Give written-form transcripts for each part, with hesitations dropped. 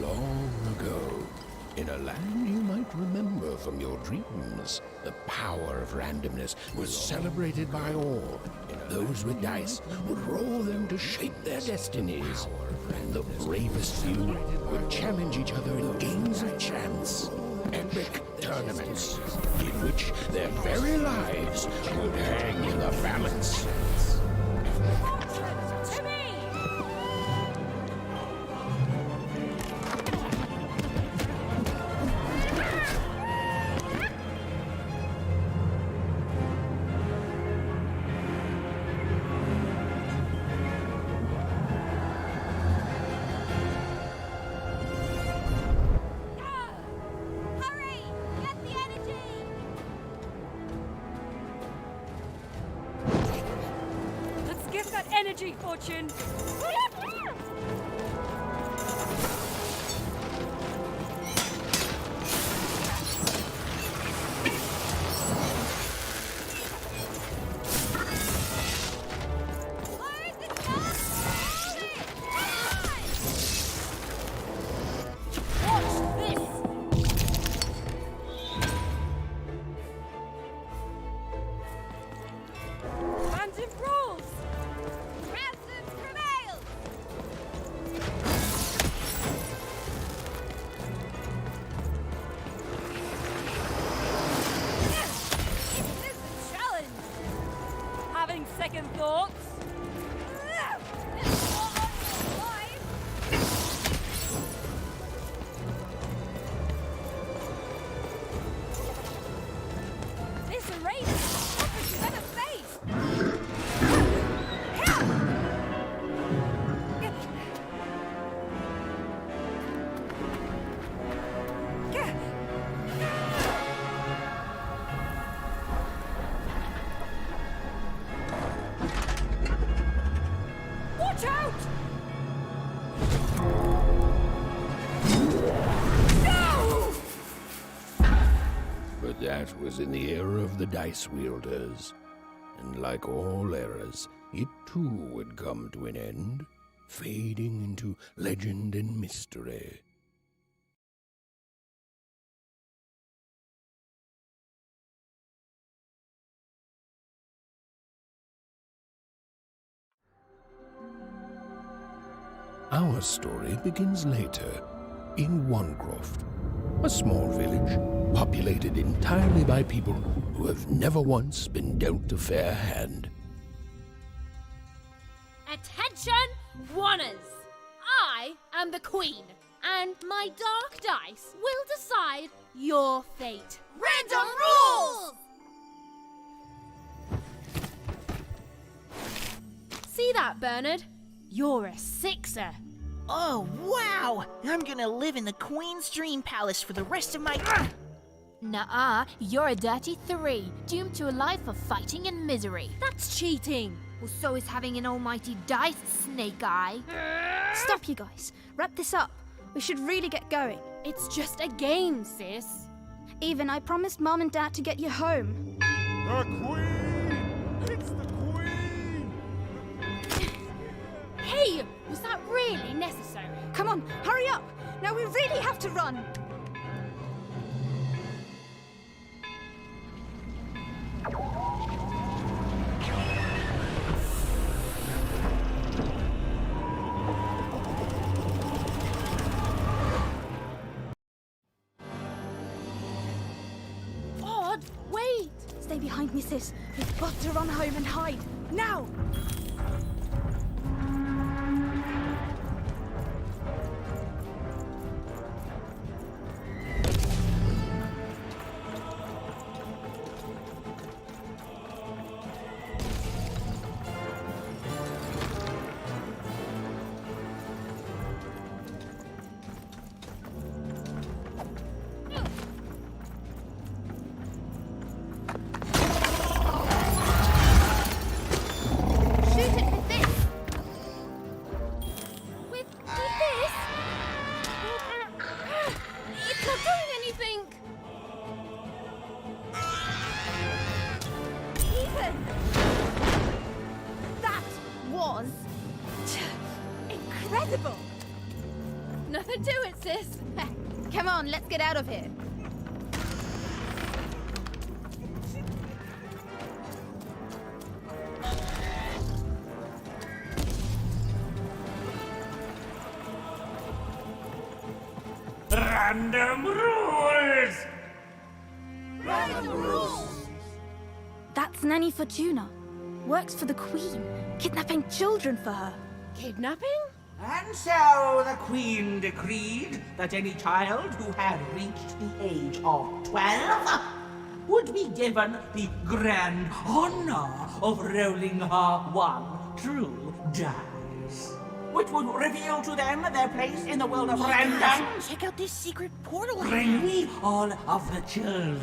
Long ago, in a land you might remember from your dreams, the power of randomness was celebrated by all. Those with dice would roll them to shape their destinies. The bravest few would challenge each other in games of chance, epic tournaments, in which their very lives would hang in the balance. Energy, Fortune! Second thoughts? This array is the toughest you've ever faced! Watch out! No! But that was in the era of the dice wielders. And like all eras, it too would come to an end, fading into legend and mystery. Our story begins later, in Wanecroft, a small village populated entirely by people who have never once been dealt a fair hand. Attention, Wanners! I am the Queen, and my dark dice will decide your fate. Random rules! See that, Bernard? You're a sixer. Oh, wow! I'm gonna live in the Queen's Dream Palace for the rest of my... Nuh-uh, you're a dirty 3, doomed to a life of fighting and misery. That's cheating. Well, so is having an almighty dice, Snake Eye. Stop, you guys. Wrap this up. We should really get going. It's just a game, sis. Even, I promised Mom and Dad to get you home. The Queen! It's the Queen! Hey, was that really necessary? Come on, hurry up! Now we really have to run! Odd, wait! Stay behind me, sis. We've got to run home and hide. Now! Incredible! Nothing to it, sis. Come on, let's get out of here. Random rules! That's Nanny Fortuna. Works for the Queen, kidnapping children for her. Kidnapping? And so the Queen decreed that any child who had reached the age of 12 would be given the grand honor of rolling her one true dice, which would reveal to them their place in the world of random. Check out this secret portal. Bring me all of the children.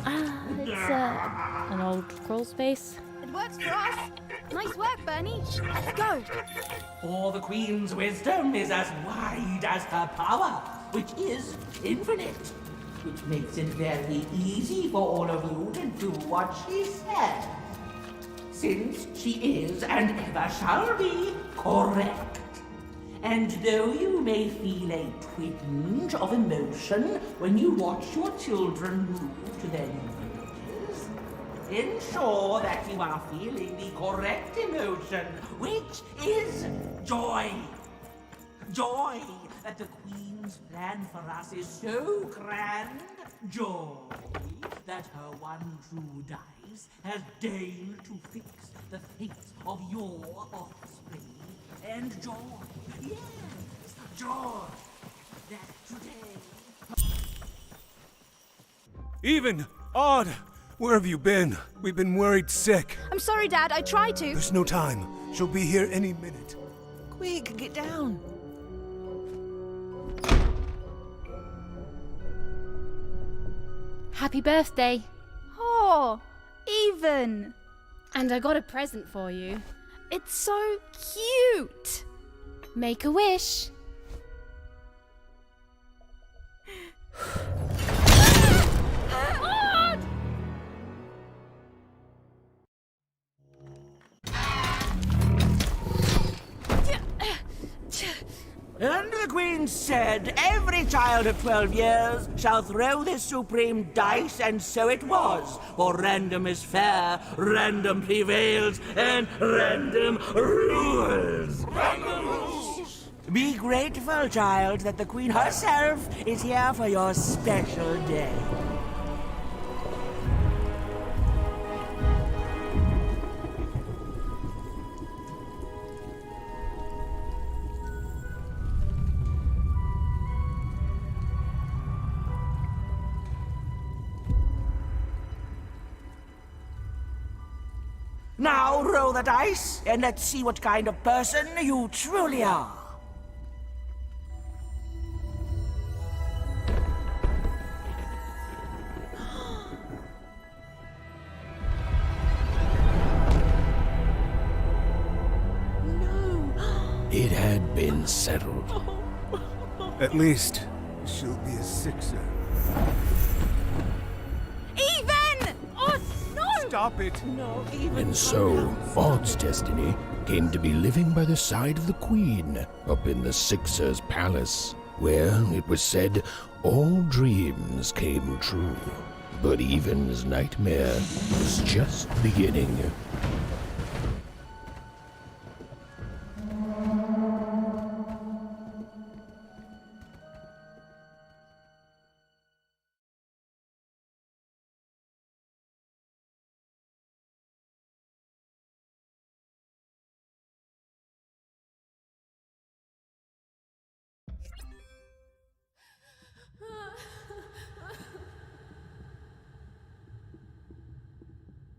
It's an old crawl space. It works for us. Nice work, Bernie. Let's go. For the Queen's wisdom is as wide as her power, which is infinite, which makes it very easy for all of you to do what she said, since she is and ever shall be correct. And though you may feel a twinge of emotion when you watch your children move to their new villages, ensure that you are feeling the correct emotion, which is joy. Joy that the Queen's plan for us is so grand. Joy that her one true dice has deigned to fix the fates of your offspring. And joy, yes, joy that today... Even! Odd! Where have you been? We've been worried sick. I'm sorry, Dad. I tried to. There's no time. She'll be here any minute. Quick, get down. Happy birthday. Oh, Even. And I got a present for you. It's so cute. Make a wish. And the Queen said, every child of 12 years shall throw this supreme dice, and so it was. For random is fair, random prevails, and random rules. Random rules! Be grateful, child, that the Queen herself is here for your special day. Now roll the dice, and let's see what kind of person you truly are. It had been settled. At least, she'll be a sixer. Even! Oh, no! Stop it! And so, Odd's destiny came to be living by the side of the Queen up in the Sixer's palace, where, it was said, all dreams came true. But Even's nightmare was just beginning.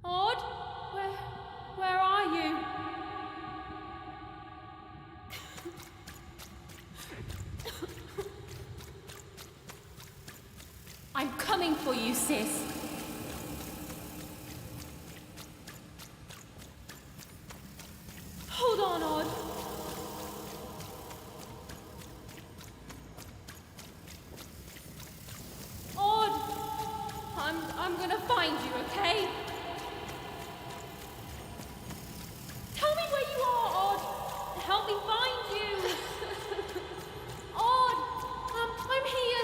Odd? Where are you? I'm coming for you, sis. Hold on, Odd. Odd! I'm gonna find you, okay? Tell me where you are, Odd. Help me find you. Odd, I'm here.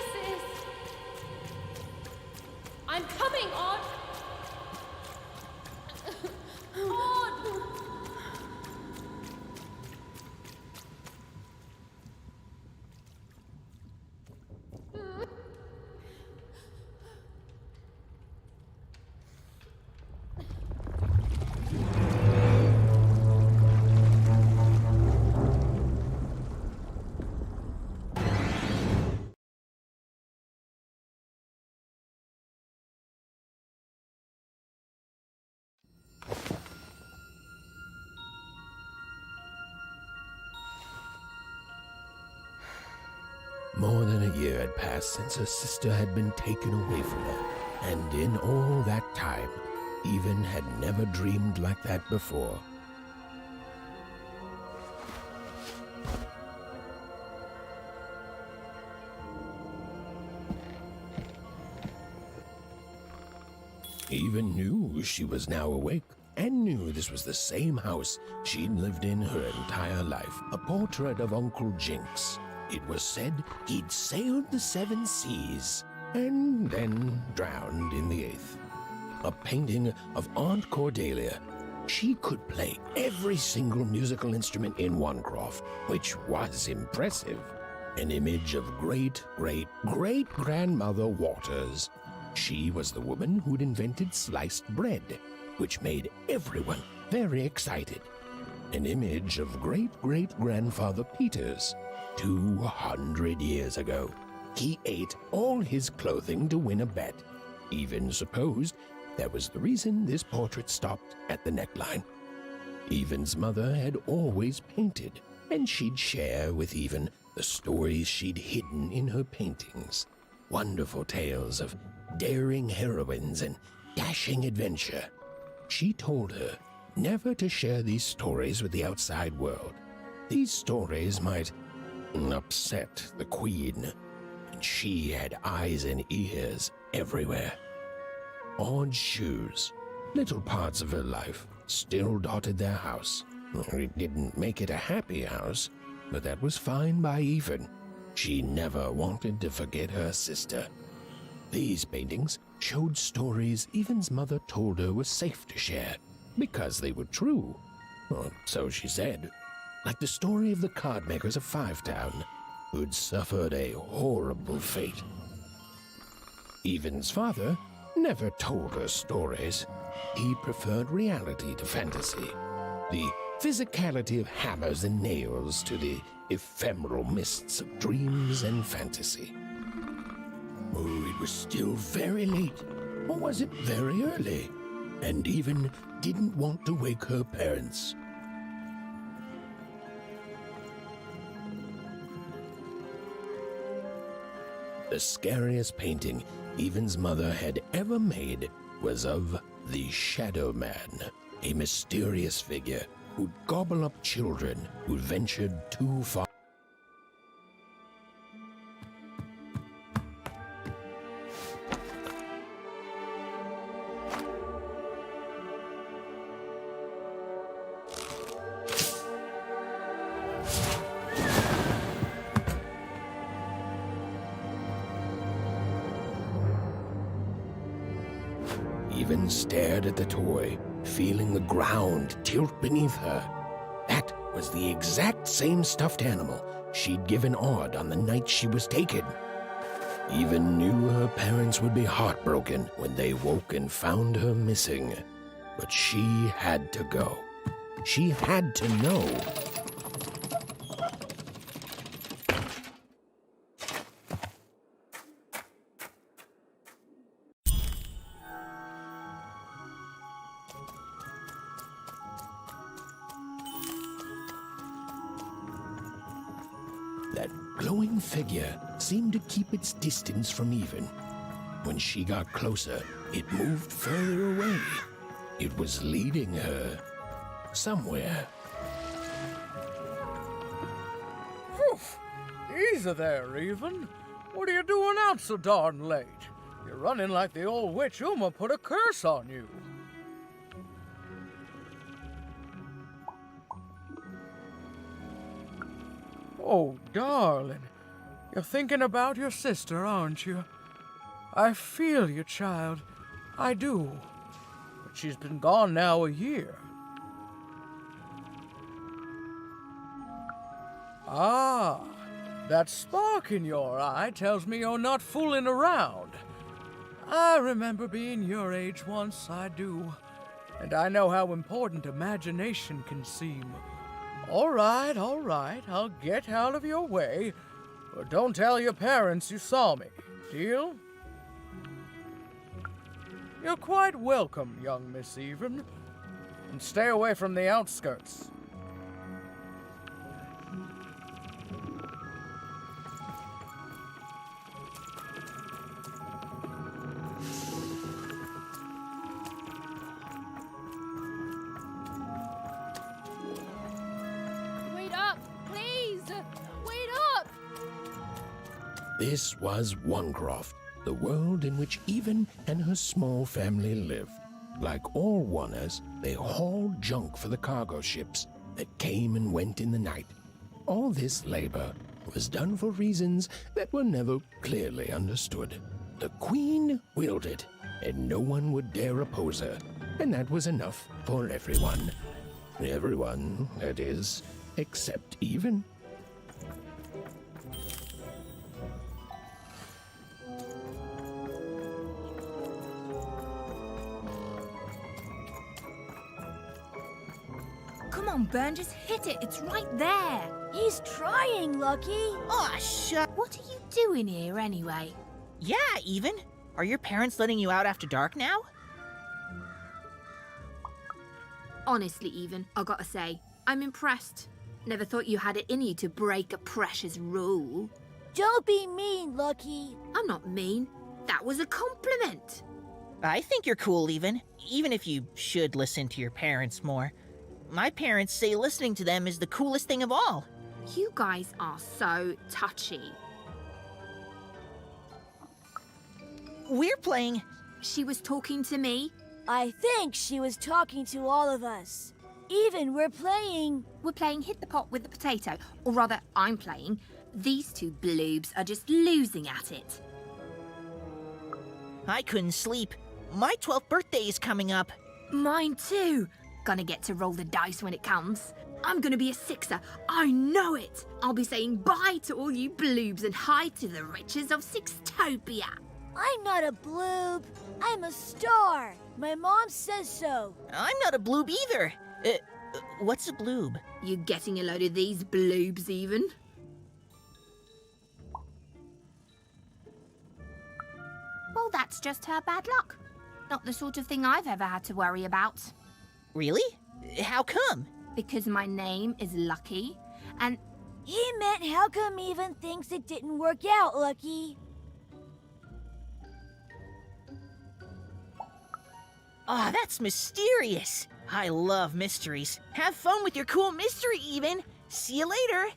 I'm coming, Odd! Odd! More than a year had passed since her sister had been taken away from her, and in all that time, Even had never dreamed like that before. Even knew she was now awake, and knew this was the same house she'd lived in her entire life. A portrait of Uncle Jinx. It was said he'd sailed the 7 seas, and then drowned in the 8th. A painting of Aunt Cordelia. She could play every single musical instrument in Wanecroft, which was impressive. An image of great-great-great-grandmother Waters. She was the woman who'd invented sliced bread, which made everyone very excited. An image of great-great-grandfather Peters. 200 years ago, he ate all his clothing to win a bet. Even supposed that was the reason this portrait stopped at the neckline. Even's mother had always painted, and she'd share with Even the stories she'd hidden in her paintings. Wonderful tales of daring heroines and dashing adventure. She told her never to share these stories with the outside world. These stories might upset the Queen, and she had eyes and ears everywhere. Odd shoes, little parts of her life, still dotted their house. It didn't make it a happy house, but that was fine by Even. She never wanted to forget her sister. These paintings showed stories Even's mother told her were safe to share, because they were true. Or so she said. Like the story of the card makers of Fivetown, who'd suffered a horrible fate. Even's father never told her stories. He preferred reality to fantasy, the physicality of hammers and nails to the ephemeral mists of dreams and fantasy. Oh, it was still very late, or was it very early? And Even didn't want to wake her parents. The scariest painting Even's mother had ever made was of the Shadow Man, a mysterious figure who'd gobble up children who ventured too far. Even stared at the toy, feeling the ground tilt beneath her. That was the exact same stuffed animal she'd given Odd on the night she was taken. Even knew her parents would be heartbroken when they woke and found her missing. But she had to go. She had to know. That glowing figure seemed to keep its distance from Even. When she got closer, it moved further away. It was leading her somewhere. Oof! Easy there, Even. What are you doing out so darn late? You're running like the old witch Uma put a curse on you. Oh, darling. You're thinking about your sister, aren't you? I feel you, child. I do. But she's been gone now a year. Ah, that spark in your eye tells me you're not fooling around. I remember being your age once, I do. And I know how important imagination can seem. All right, I'll get out of your way. But don't tell your parents you saw me. Deal? You're quite welcome, young Miss Even. And stay away from the outskirts. Wait up, please! Wait up! This was Onecroft, the world in which Even and her small family lived. Like all Oners, they hauled junk for the cargo ships that came and went in the night. All this labor was done for reasons that were never clearly understood. The Queen willed it, and no one would dare oppose her, and that was enough for everyone. Everyone, that is, except Even. Come on, Burn, just hit it. It's right there. He's trying, Lucky. Aw, shut. What are you doing here anyway? Yeah, Even. Are your parents letting you out after dark now? Honestly, Even, I gotta say, I'm impressed. Never thought you had it in you to break a precious rule. Don't be mean, Lucky. I'm not mean. That was a compliment. I think you're cool, even if you should listen to your parents more. My parents say listening to them is the coolest thing of all. You guys are so touchy. We're playing... She was talking to me. I think she was talking to all of us. Even we're playing... We're playing Hit the Pot with the Potato. Or rather, I'm playing. These two bloobs are just losing at it. I couldn't sleep. My 12th birthday is coming up. Mine too. Gonna get to roll the dice when it comes. I'm gonna be a sixer. I know it. I'll be saying bye to all you bloobs and hi to the riches of Sixtopia. I'm not a bloob. I'm a star. My mom says so. I'm not a bloob either. What's a bloob? You getting a load of these bloobs even? Well, that's just her bad luck. Not the sort of thing I've ever had to worry about. Really? How come? Because my name is Lucky, and... He meant how come Even thinks it didn't work out, Lucky? Aw, that's mysterious. I love mysteries. Have fun with your cool mystery, Even. See you later.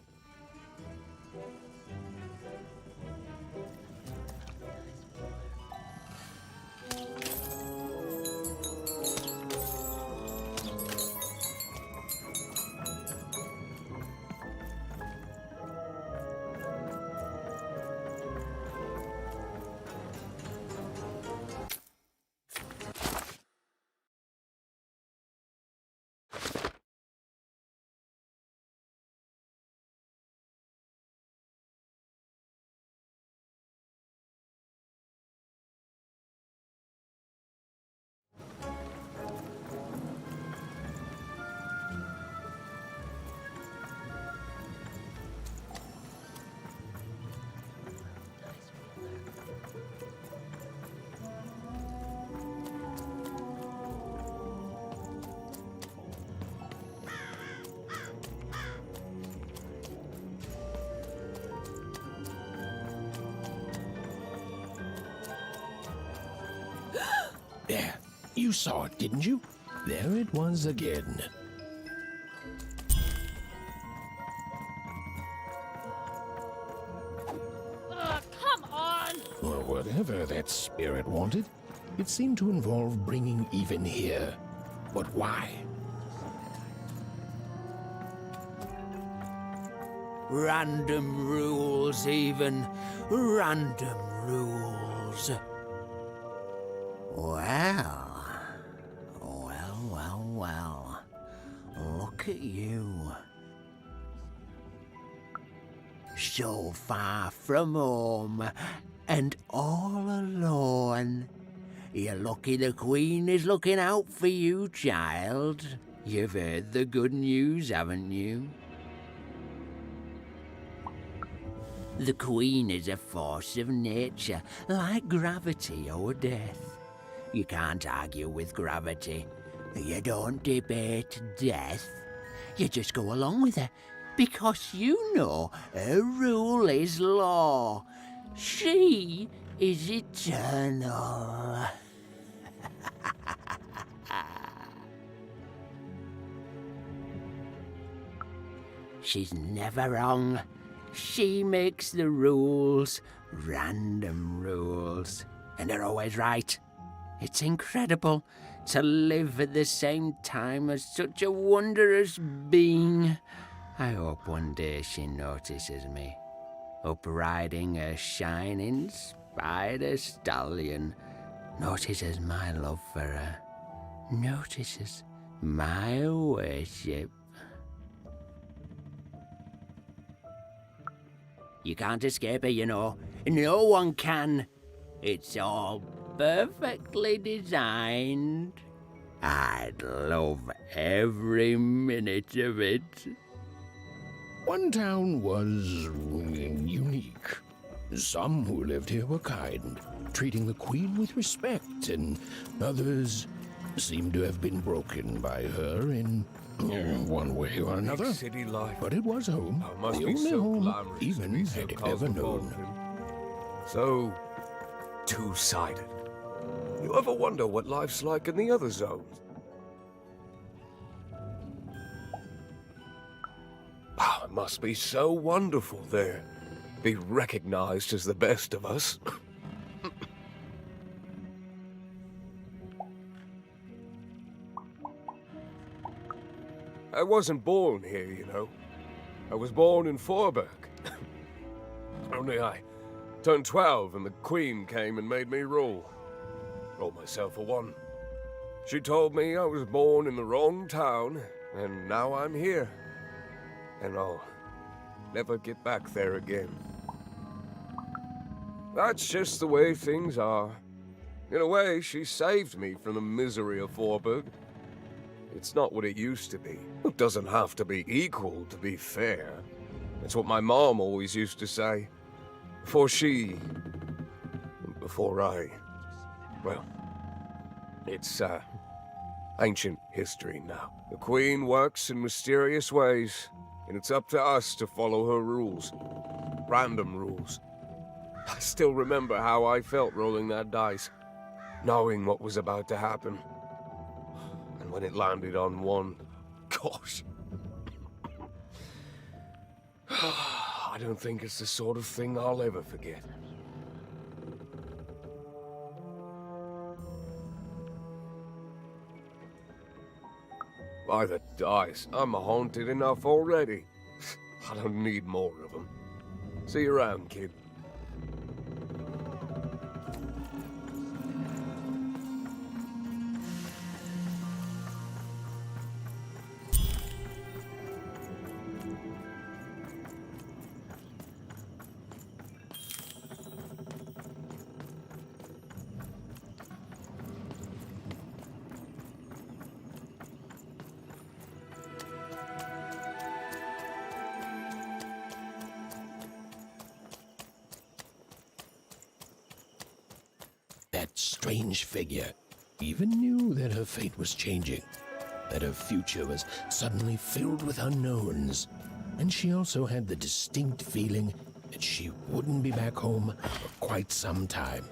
There, you saw it, didn't you? There it was again. Come on! Or whatever that spirit wanted. It seemed to involve bringing Even here. But why? Random rules, Even. Random rules. Look at you. So far from home and all alone. You're lucky the Queen is looking out for you, child. You've heard the good news, haven't you? The Queen is a force of nature, like gravity or death. You can't argue with gravity. You don't debate death. You just go along with her, because you know her rule is law. She is eternal. She's never wrong. She makes the rules, random rules, and they're always right. It's incredible to live at the same time as such a wondrous being. I hope one day she notices me, up riding a shining spider stallion, notices my love for her, notices my worship. You can't escape her, you know. No one can. It's all perfectly designed. I'd love every minute of it. One town was unique. Some who lived here were kind, treating the Queen with respect, and others seemed to have been broken by her in one way or another. Big city life. But it was home, Oh, must the be only so home glamorous to even be so had ever known. cosmopolitan. So two-sided. You ever wonder what life's like in the other zones? Oh, it must be so wonderful there. Be recognized as the best of us. I wasn't born here, you know. I was born in Forberg. Only I turned 12 and the Queen came and made me rule. Roll myself a one. She told me I was born in the wrong town, and now I'm here. And I'll never get back there again. That's just the way things are. In a way, she saved me from the misery of Forberg. It's not what it used to be. It doesn't have to be equal to be fair. That's what my mom always used to say. Before I... Well, it's, ancient history now. The Queen works in mysterious ways, and it's up to us to follow her rules. Random rules. I still remember how I felt rolling that dice, knowing what was about to happen. And when it landed on one, gosh. I don't think it's the sort of thing I'll ever forget. By the dice, I'm haunted enough already. I don't need more of them. See you around, kid. That strange figure even knew that her fate was changing, that her future was suddenly filled with unknowns, and she also had the distinct feeling that she wouldn't be back home for quite some time.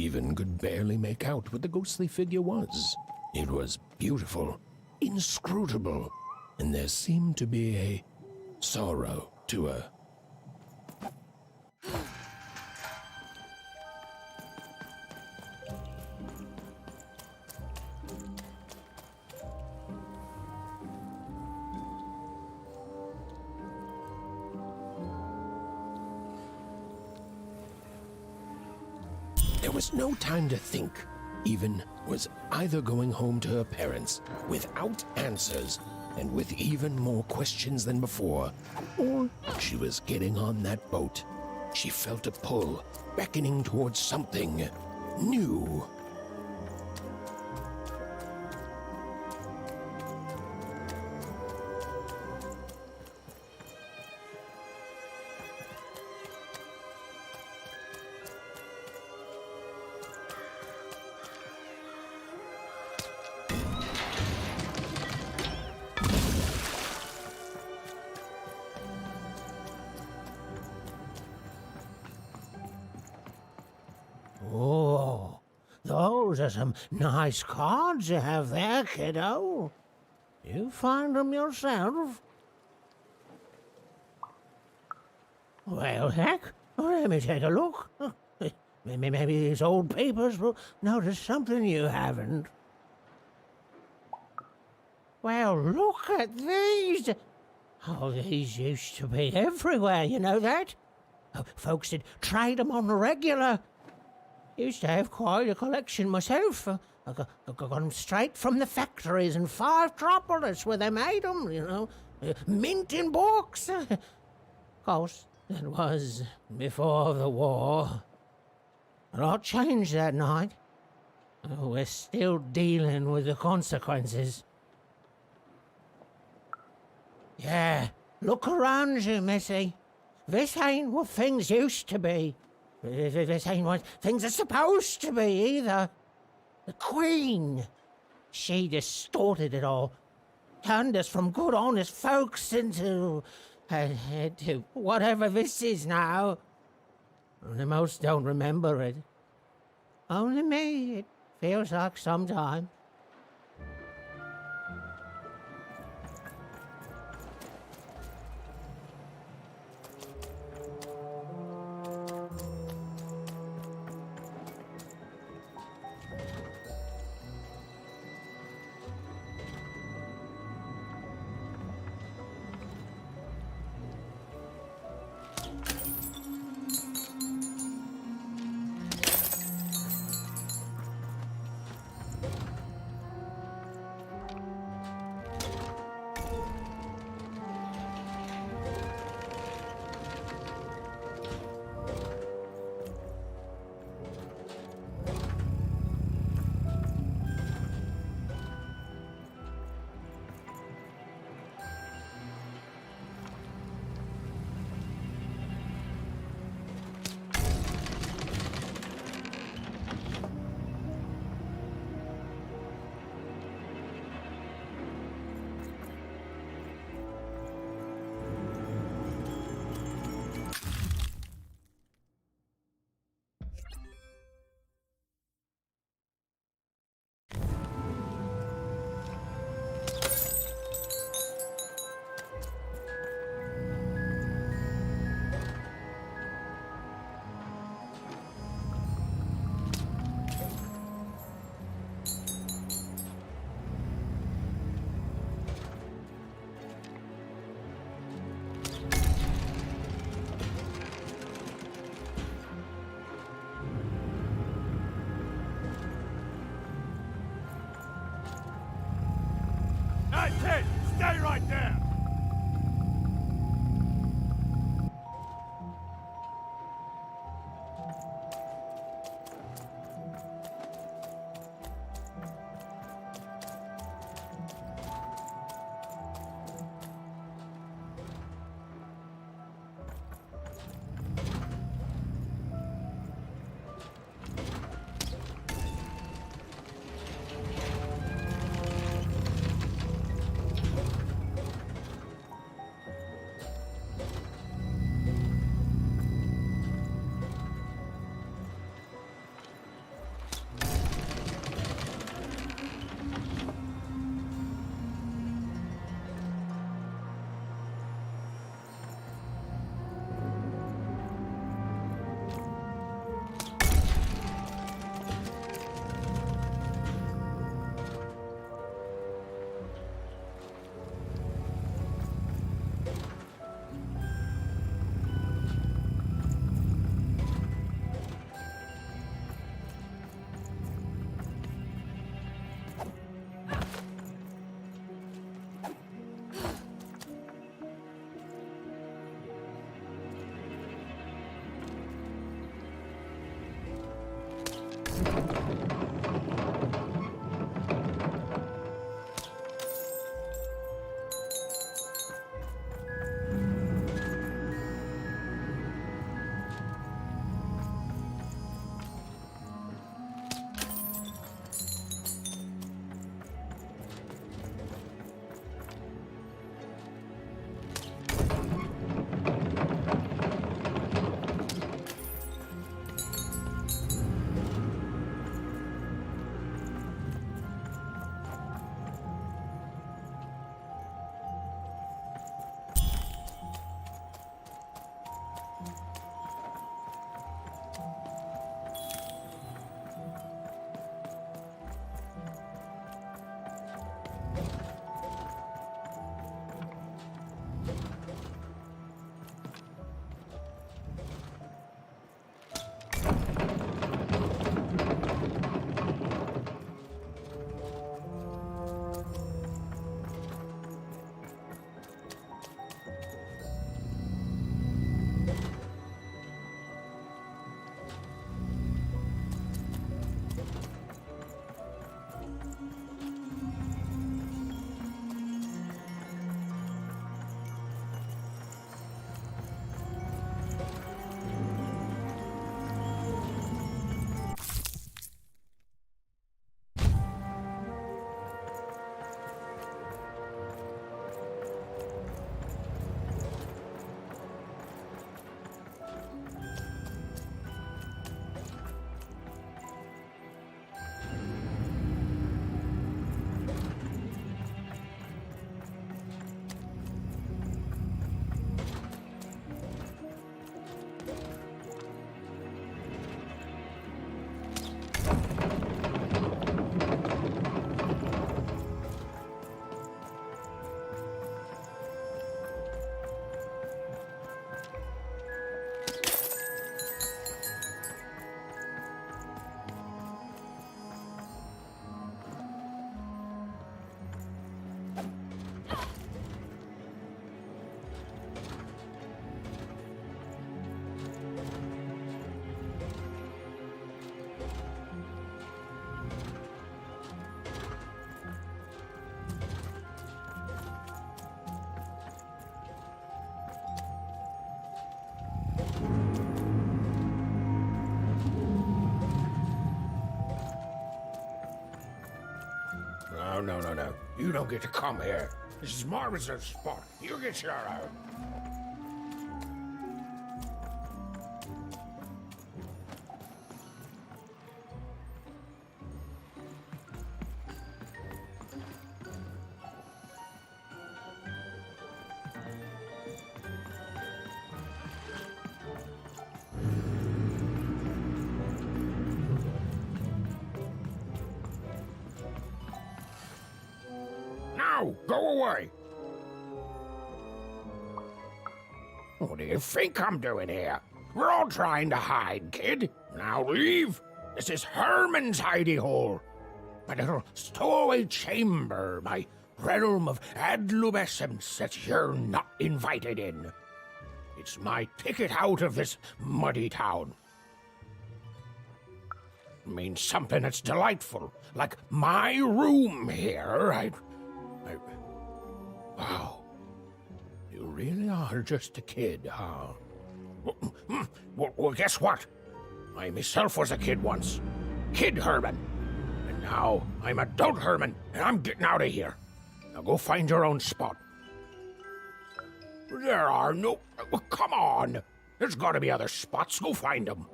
Even could barely make out what the ghostly figure was. It was beautiful, inscrutable, and there seemed to be a sorrow to her. There was no time to think. Even was either going home to her parents without answers and with even more questions than before, or she was getting on that boat. She felt a pull, beckoning towards something new. Oh, those are some nice cards you have there, kiddo. You find them yourself? Well, heck, let me take a look. Maybe these old papers will notice something you haven't. Well, look at these. Oh, these used to be everywhere, you know that? Folks did trade them on the regular. Used to have quite a collection myself. I got them straight from the factories in 5 Tropolis where they made them, you know. Mint in books. Of course, that was before the war. A lot changed that night. We're still dealing with the consequences. Yeah, look around you, Missy. This ain't what things used to be. This ain't what things are supposed to be, either. The Queen, she distorted it all. Turned us from good, honest folks into whatever this is now. Only most don't remember it. Only me, it feels like sometimes. Ted, stay right there! No. You don't get to come here. This is my reserved spot. You get your own. Now, go away. What do you think I'm doing here? We're all trying to hide, kid. Now leave. This is Herman's hidey hole. My little stowaway chamber, my realm of adlubescence that you're not invited in. It's my ticket out of this muddy town. It means something that's delightful, like my room here. Wow. You really are just a kid, huh? Well, guess what? I myself was a kid once. Kid Herman. And now I'm adult Herman, and I'm getting out of here. Now go find your own spot. There are no... Come on. There's got to be other spots. Go find them.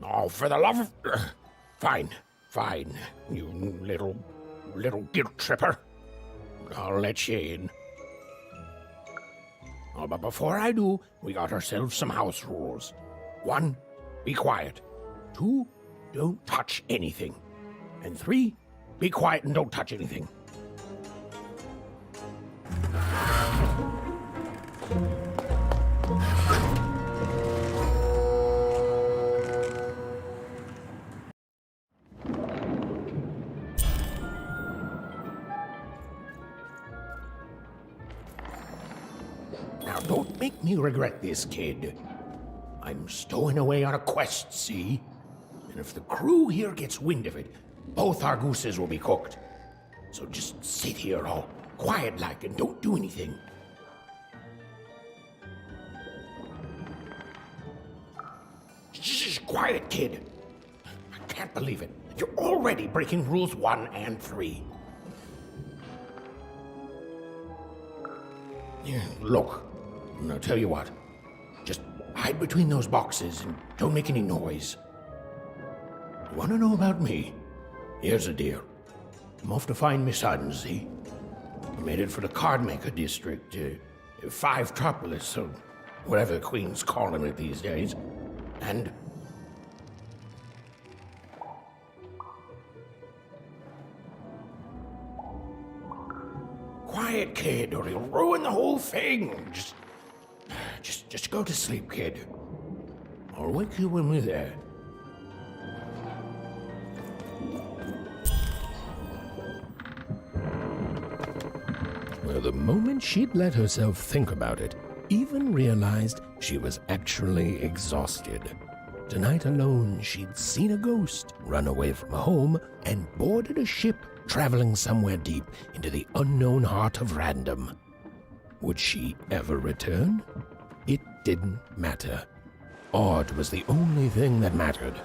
Oh, for the love of... Fine. You little guilt tripper. I'll let you in. Oh, but before I do, we got ourselves some house rules. 1, be quiet. 2, don't touch anything. And 3, be quiet and don't touch anything. Now, don't make me regret this, kid. I'm stowing away on a quest, see? And if the crew here gets wind of it, both our gooses will be cooked. So just sit here all quiet-like and don't do anything. Shh, quiet, kid. I can't believe it. You're already breaking rules 1 and 3. Yeah, look, I'll tell you what. Just hide between those boxes and don't make any noise. You want to know about me? Here's the deal. I'm off to find my son, see? I'm headed for the Cardmaker district, 5-tropolis, or whatever the Queen's calling it these days. And... quiet, kid, or you'll ruin the whole thing. Just go to sleep, kid. I'll wake you when we're there. Well, the moment she'd let herself think about it, Even realized she was actually exhausted. Tonight alone, she'd seen a ghost run away from home and boarded a ship traveling somewhere deep into the unknown heart of random. Would she ever return? It didn't matter. Odd was the only thing that mattered.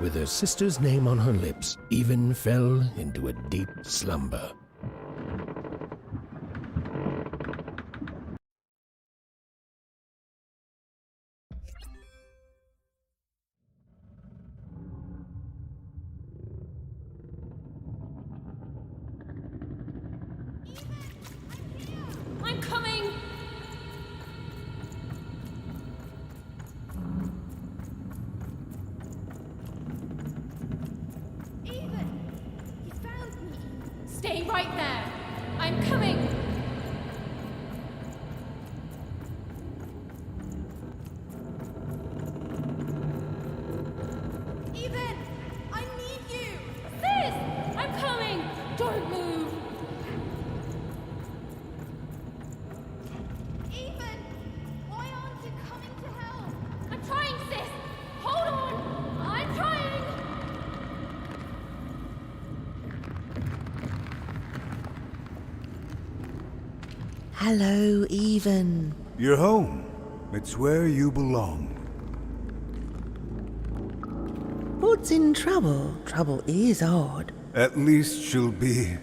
With her sister's name on her lips, Even fell into a deep slumber. I'm coming! Even! You found me! Stay right there! I'm coming! Even! I need you! Sis! I'm coming! Don't move! Even! Why aren't you coming to help? I'm trying, sis! Hold on! I'm trying! Hello, Even. You're home. It's where you belong. What's in trouble? Trouble is odd. At least she'll be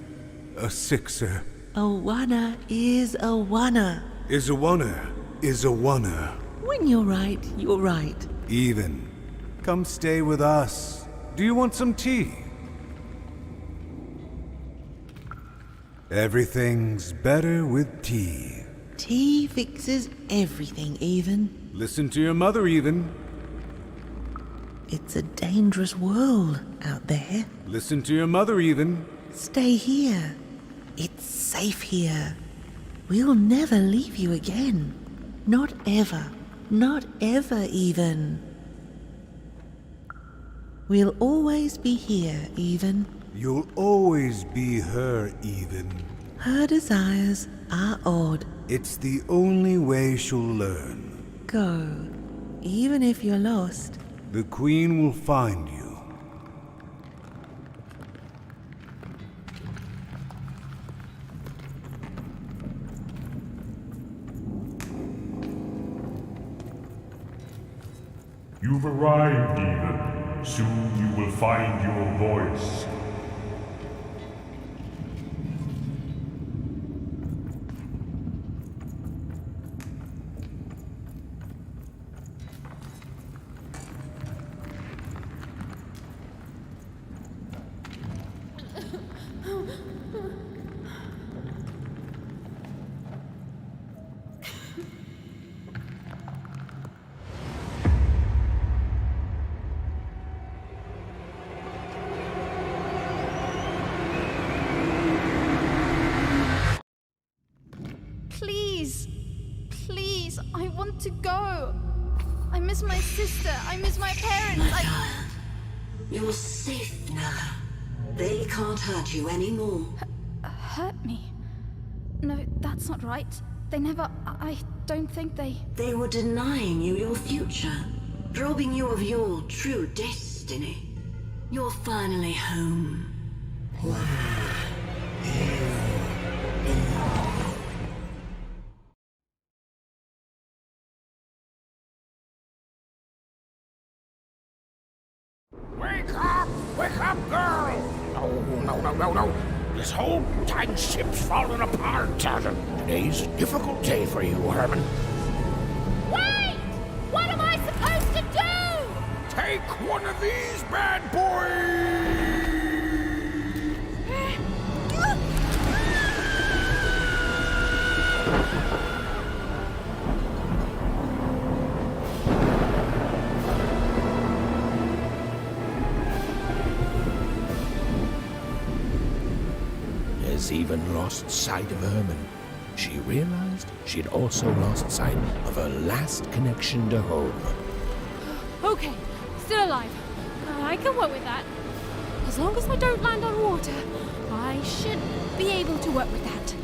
a sixer. A wanna is a wanna. Is a oneer. Is a oneer. When you're right, you're right. Even. Come stay with us. Do you want some tea? Everything's better with tea. Tea fixes everything, Even. Listen to your mother, Even. It's a dangerous world out there. Listen to your mother, Even. Stay here. It's safe here. We'll never leave you again. Not ever. Not ever, Even. We'll always be here, Even. You'll always be her, Even. Her desires are odd. It's the only way she'll learn. Go. Even if you're lost. The Queen will find you. You've arrived, Even. Soon you will find your voice. Please! Please, I want to go! I miss my sister, I miss my parents, You're safe now. They can't hurt you anymore. Hurt me? No, that's not right. They never... I don't think they... They were denying you your future, robbing you of your true destiny. You're finally home. Wake up, girl! No. This whole time ship's falling apart. Today's a difficult day for you, Herman. Wait! What am I supposed to do? Take one of these bad boys! Alice even lost sight of Herman. She realized she'd also lost sight of her last connection to home. Okay, still alive. I can work with that. As long as I don't land on water, I should be able to work with that.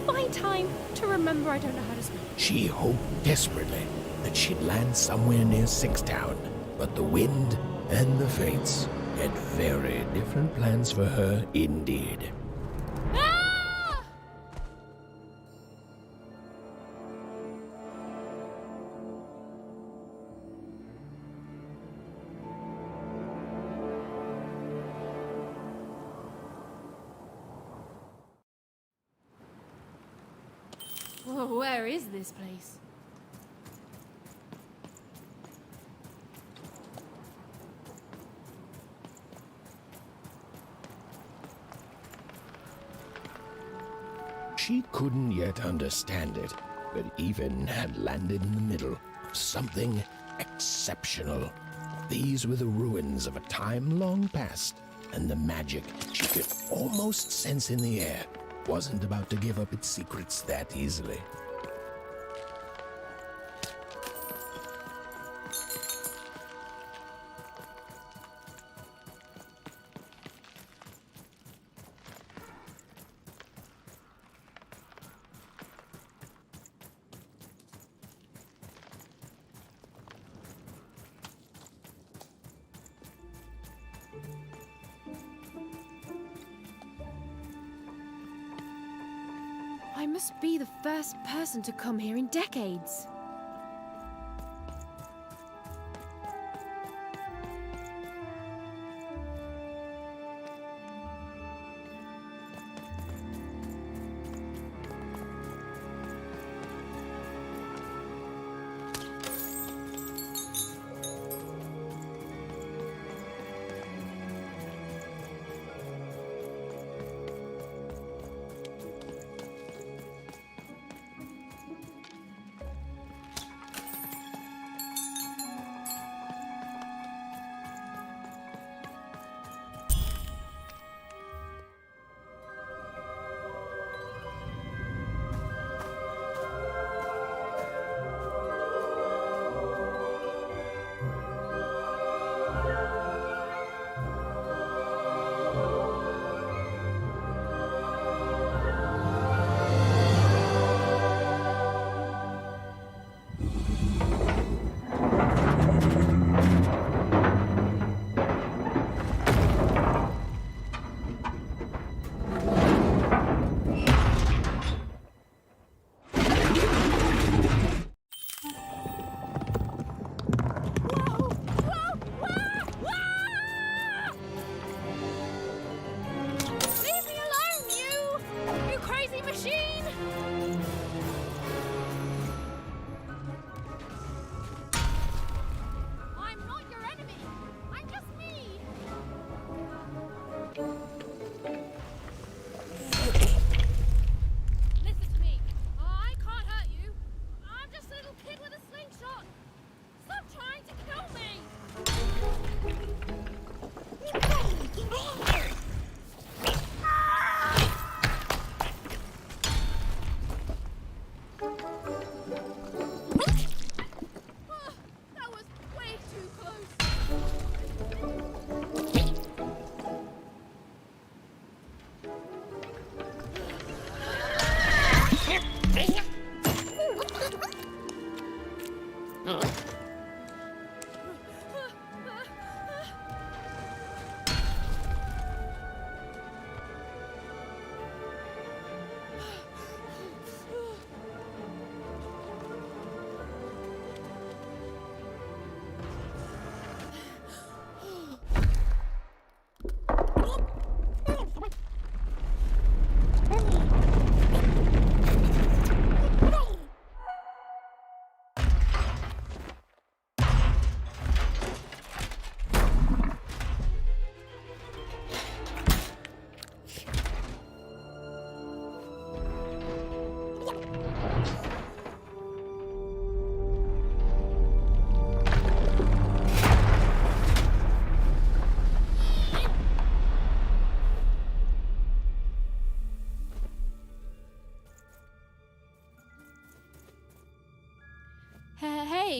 Find time to remember I don't know how to swim. She hoped desperately that she'd land somewhere near Sixtown, but the wind and the fates had very different plans for her indeed. Ah! Well, where is this place? She couldn't yet understand it, but Even had landed in the middle of something exceptional. These were the ruins of a time long past, and the magic she could almost sense in the air wasn't about to give up its secrets that easily. I must be the first person to come here in decades.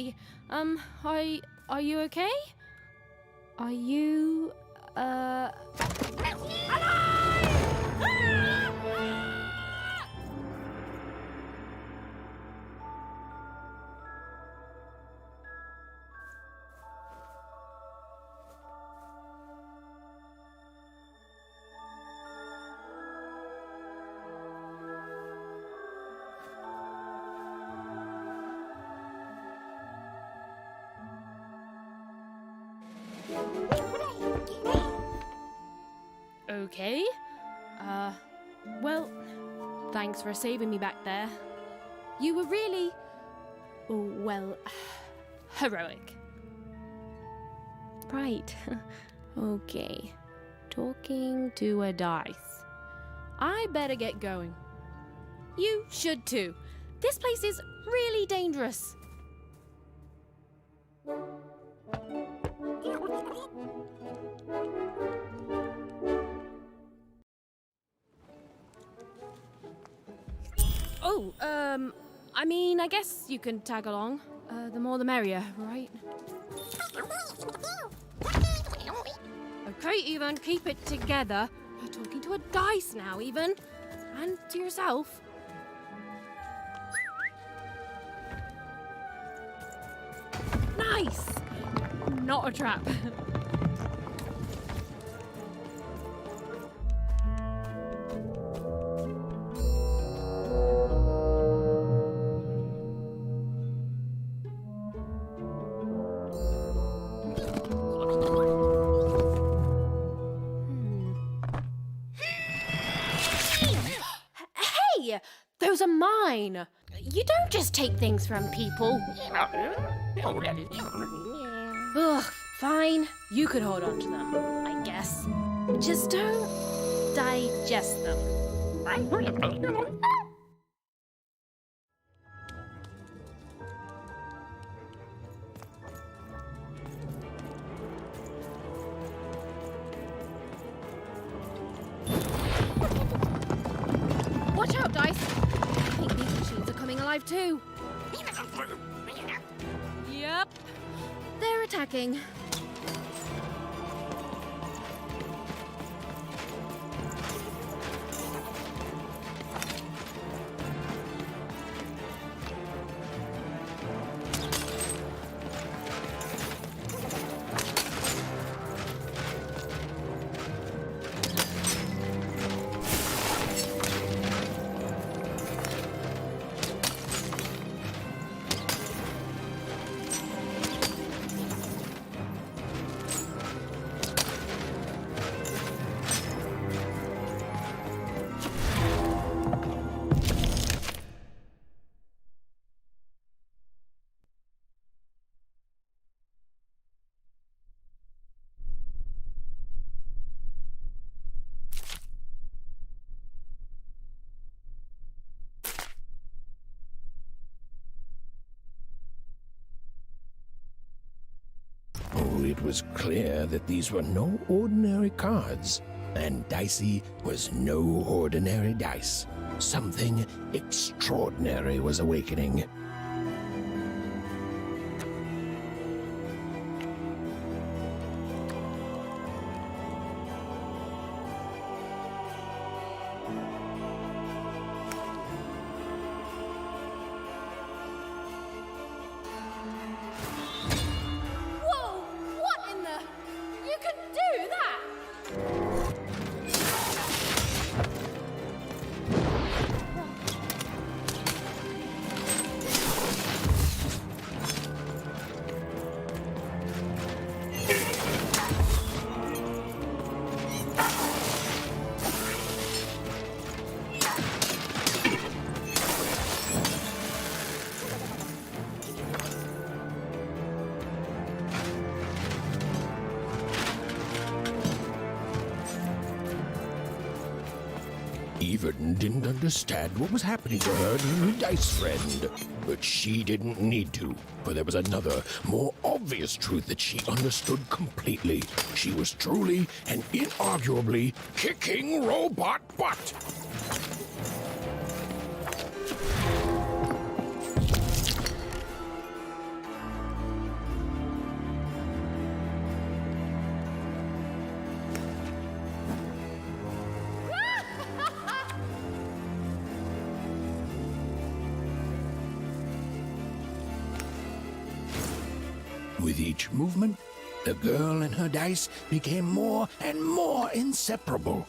Hey! Are you okay? Are you, alive? Okay. Well, thanks for saving me back there. You were really, well, heroic. Right. Okay. Talking to a dice. I better get going. You should too. This place is really dangerous. Oh, I mean, I guess you can tag along. The more the merrier, right? Okay, Ethan, keep it together. You're talking to a dice now, Ethan. And to yourself. Nice! Not a trap. Hey! Those are mine! You don't just take things from people. Ugh, fine. You could hold on to them, I guess. Just don't digest them. Watch out, Dice! I think these machines are coming alive too. Yep. They're attacking. It was clear that these were no ordinary cards, and Dicey was no ordinary dice. Something extraordinary was awakening. Even didn't understand what was happening to her little dice friend. But she didn't need to, for there was another, more obvious truth that she understood completely. She was truly and inarguably kicking robot butt. With each movement, the girl and her dice became more and more inseparable.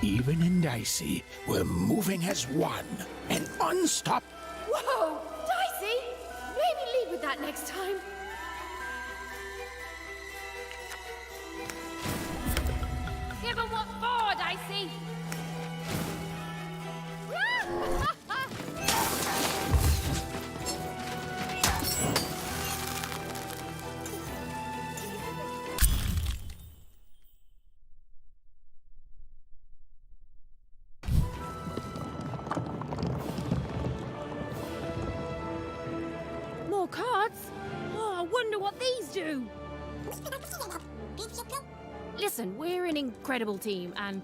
Even and Dicey were moving as one, and unstoppable. Whoa! Dicey! Maybe lead with that next time. Give 'em what for, Dicey! More cards? Oh, I wonder what these do. Listen, we're an incredible team, and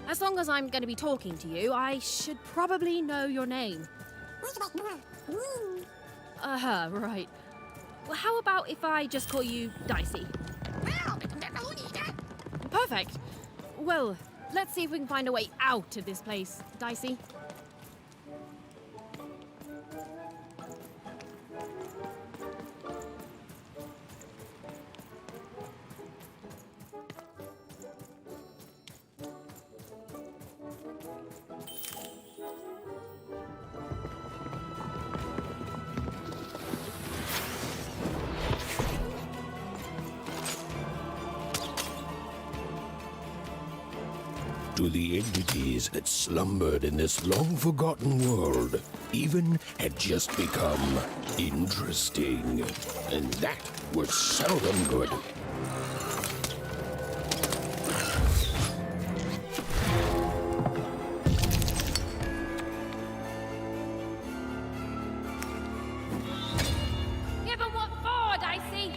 as long as I'm going to be talking to you, I should probably know your name. Right. Well, how about if I just call you Dicey? Perfect. Well, let's see if we can find a way out of this place, Dicey. To the entities that slumbered in this long-forgotten world, even had just become interesting. And that was seldom good. Give 'em what for, Dicey!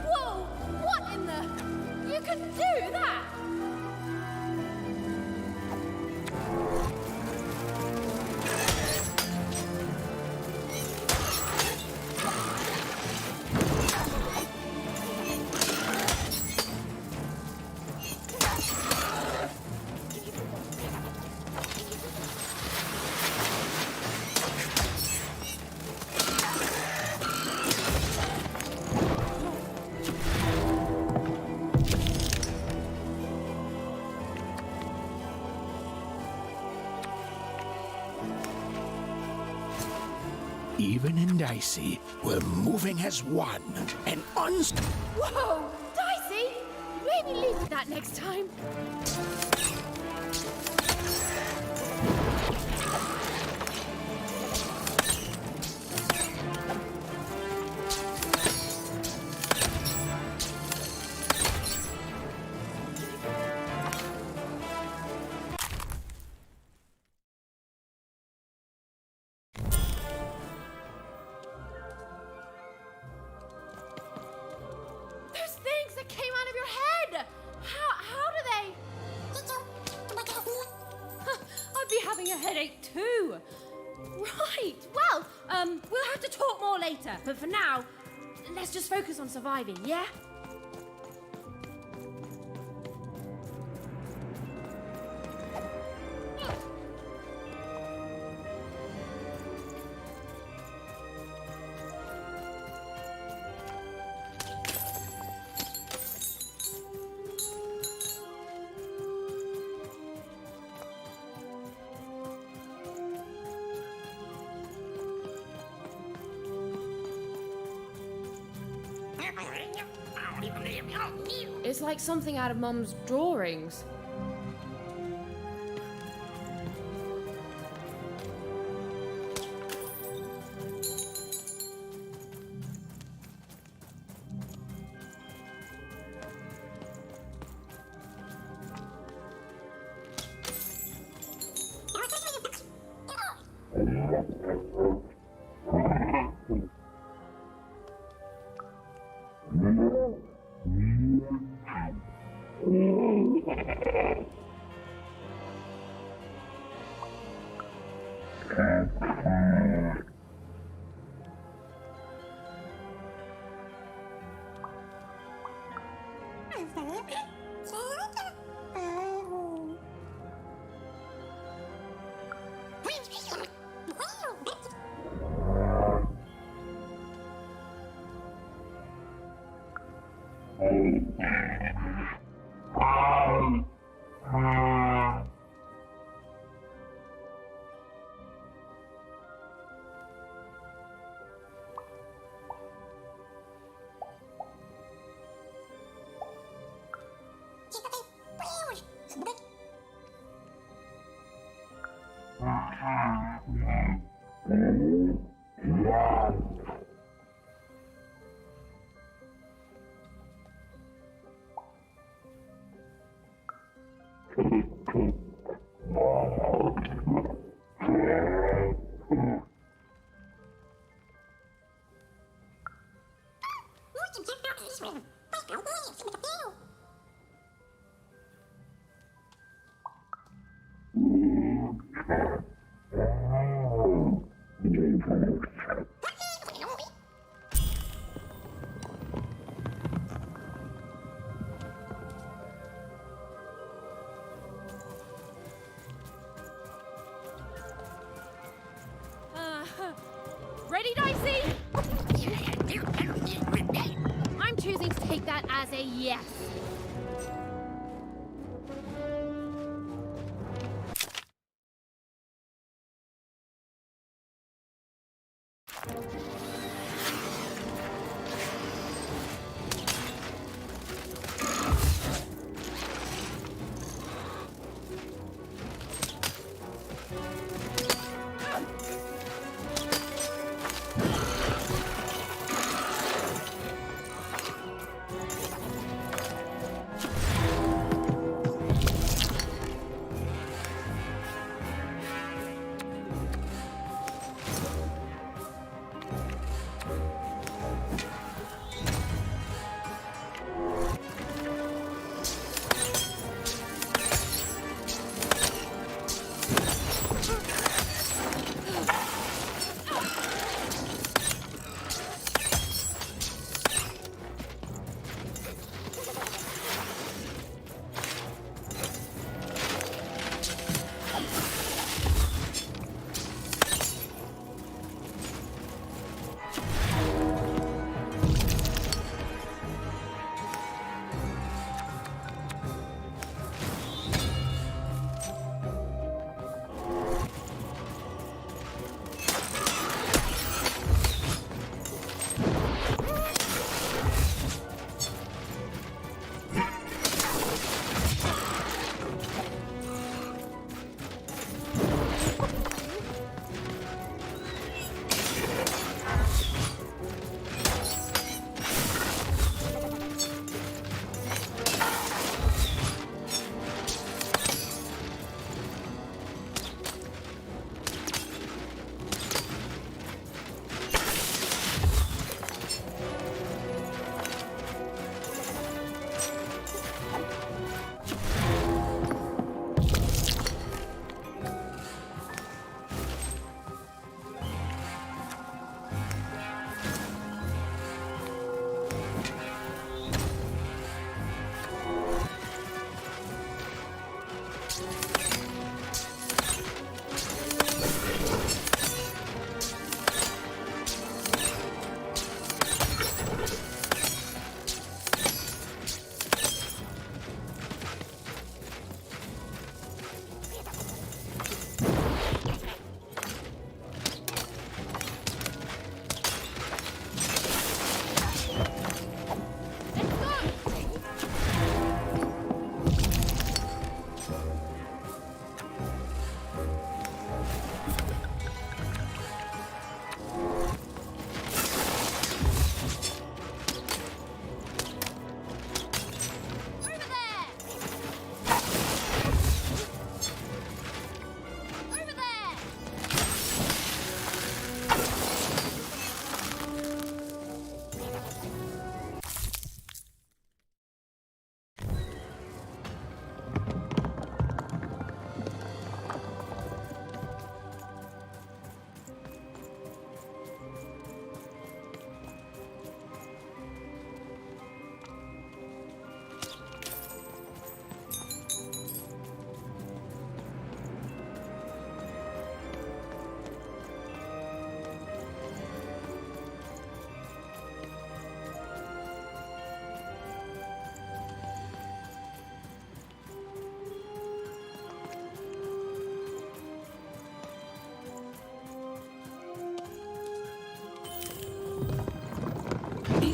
Whoa! What in the... You can do that! Even and Dicey were moving as one, and Whoa! Dicey! Maybe lead with that next time. There's things that came out of your head! How do they... I'd be having a headache talk more later, but for now, let's just focus on surviving, yeah? It's like something out of Mum's drawings. Ready, Dicey? I'm choosing to take that as a yes.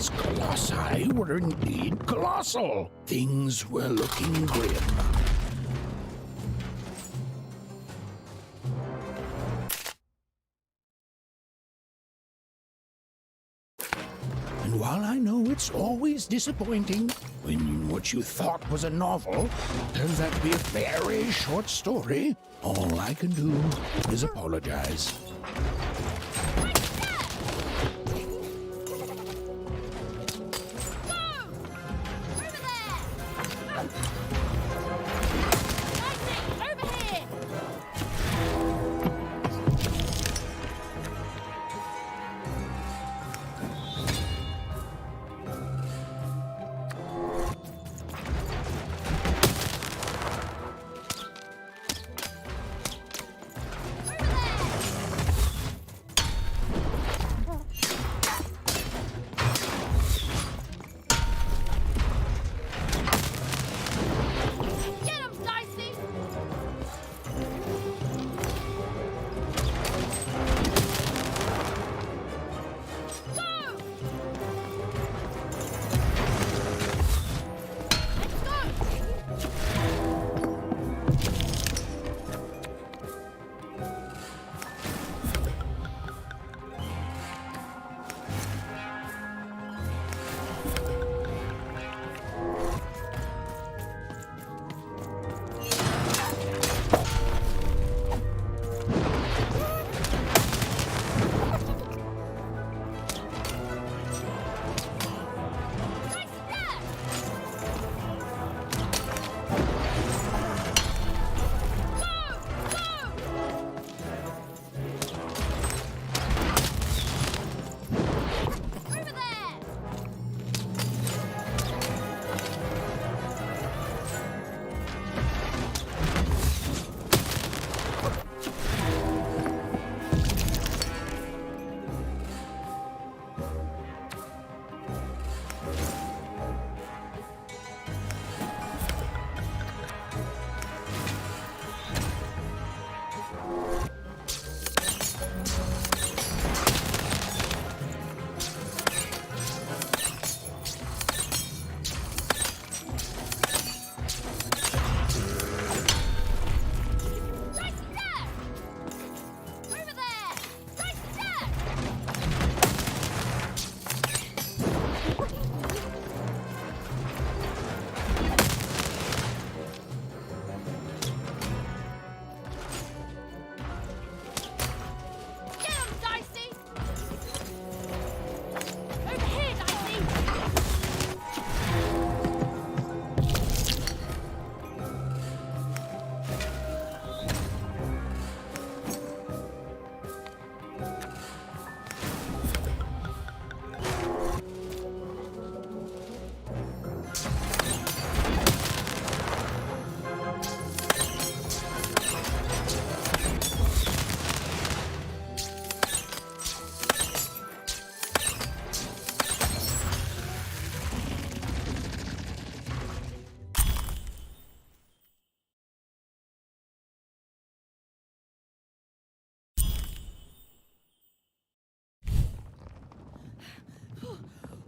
These colossi were indeed colossal. Things were looking grim. And while I know it's always disappointing when what you thought was a novel turns out to be a very short story, all I can do is apologize.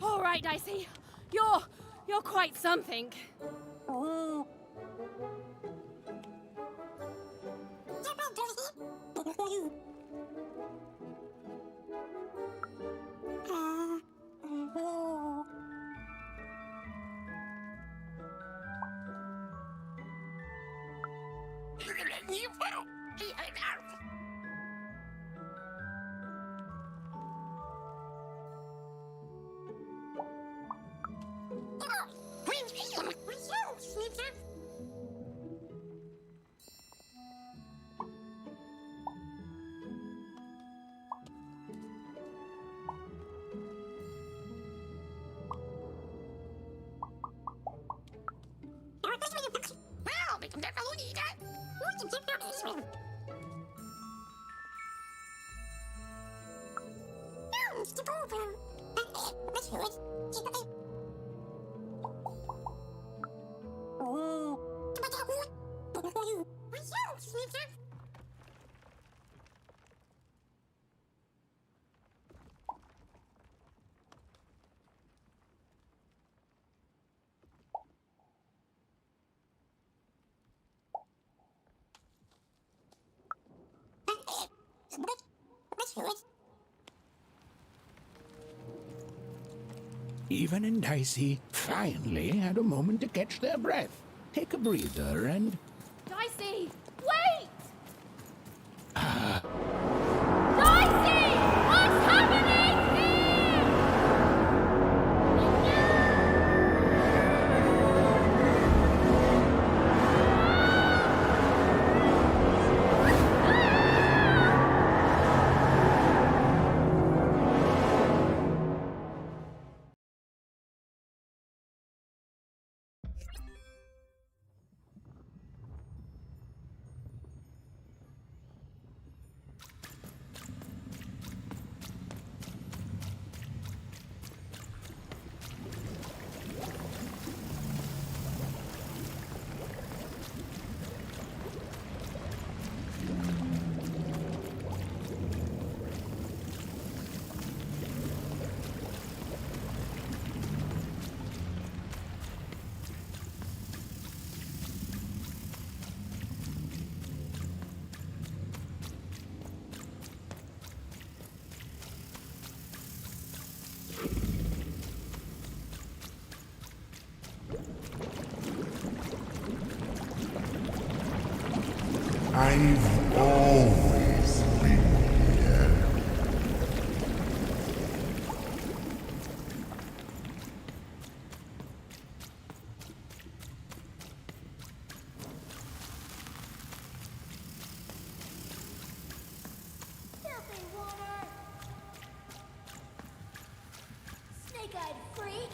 All right, Dicey. You're quite something. Even and Dicey finally had a moment to catch their breath, take a breather, and... Dicey, wait! Dicey! What's happening here? I've always been here. Filthy water! Snake-eyed freak!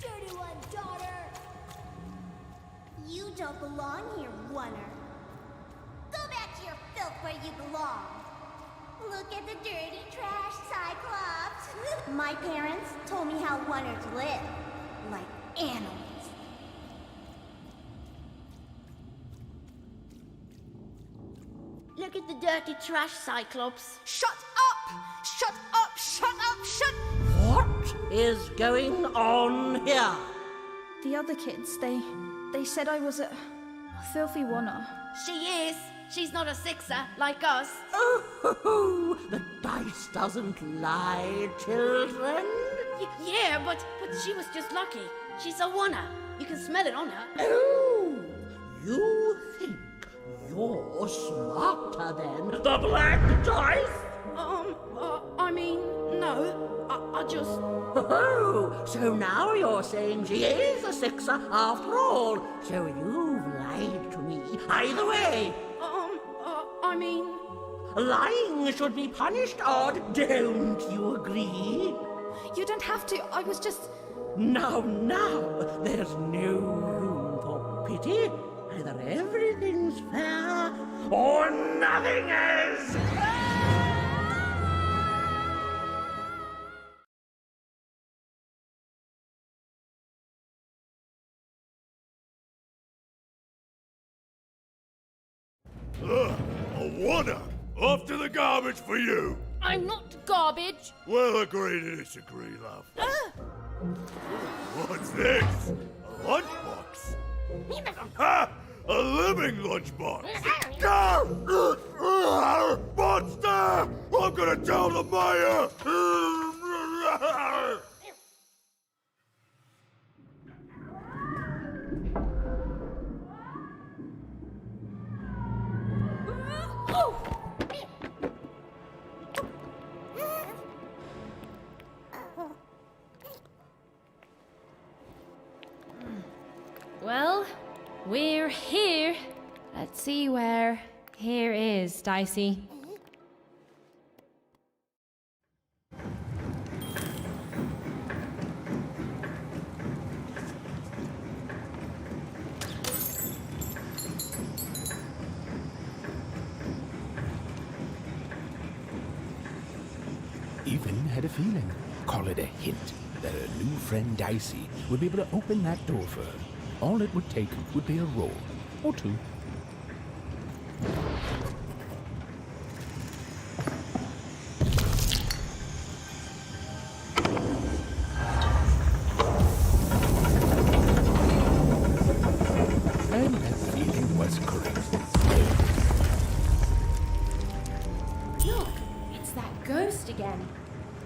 Dirty one, daughter! You don't belong here, Oner. Go back to your filth where you belong. Look at the dirty trash, Cyclops. My parents told me how Oners live. Like animals. Look at the dirty trash, Cyclops. Shut up! Shut up! Shut up! Shut... What is going on here? The other kids, they said I was a filthy Oner. She is. She's not a sixer like us. Oh, the dice doesn't lie, children. Yeah, but she was just lucky. She's a Oner. You can smell it on her. Oh, you think you're smarter than the black dice? I mean, no. I just... Oh, so now you're saying she is a sixer after all. So you've lied to me. Either way. I mean... Lying should be punished, Odd. Don't you agree? You don't have to. I was just... Now, there's no room for pity. Either everything's fair or nothing is. A Oner! Off to the garbage for you! I'm not garbage. We'll agree to disagree, love. What's this? A lunchbox? Ha! A living lunchbox! Monster! I'm gonna tell the mayor! Well, we're here. Let's see where here is, Dicey. Even had a feeling, call it a hint, that her new friend Dicey would be able to open that door for her. All it would take would be a roll, or two. And that feeling was correct.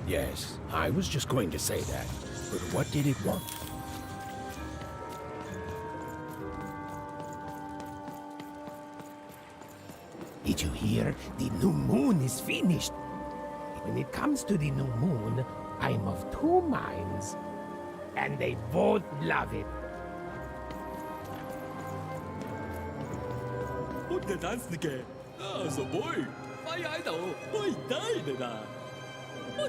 Yes, I was just going to say that. But what did it want? Did you hear? The new moon is finished. When it comes to the new moon, I'm of two minds. And they both love it. 혼자 단스게 어서 보이 파이아이도 보이 다이드다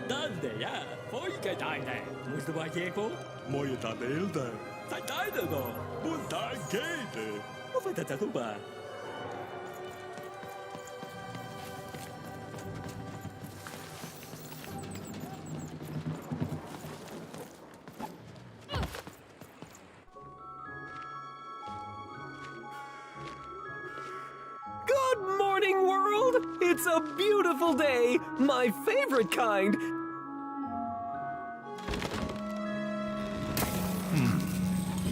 난데야 보이게 다이네 무슨 말이고 뭐야 다일데 다이드도 문 다이게이드 뭐다 두바 Good morning, world! It's a beautiful day, my favorite kind.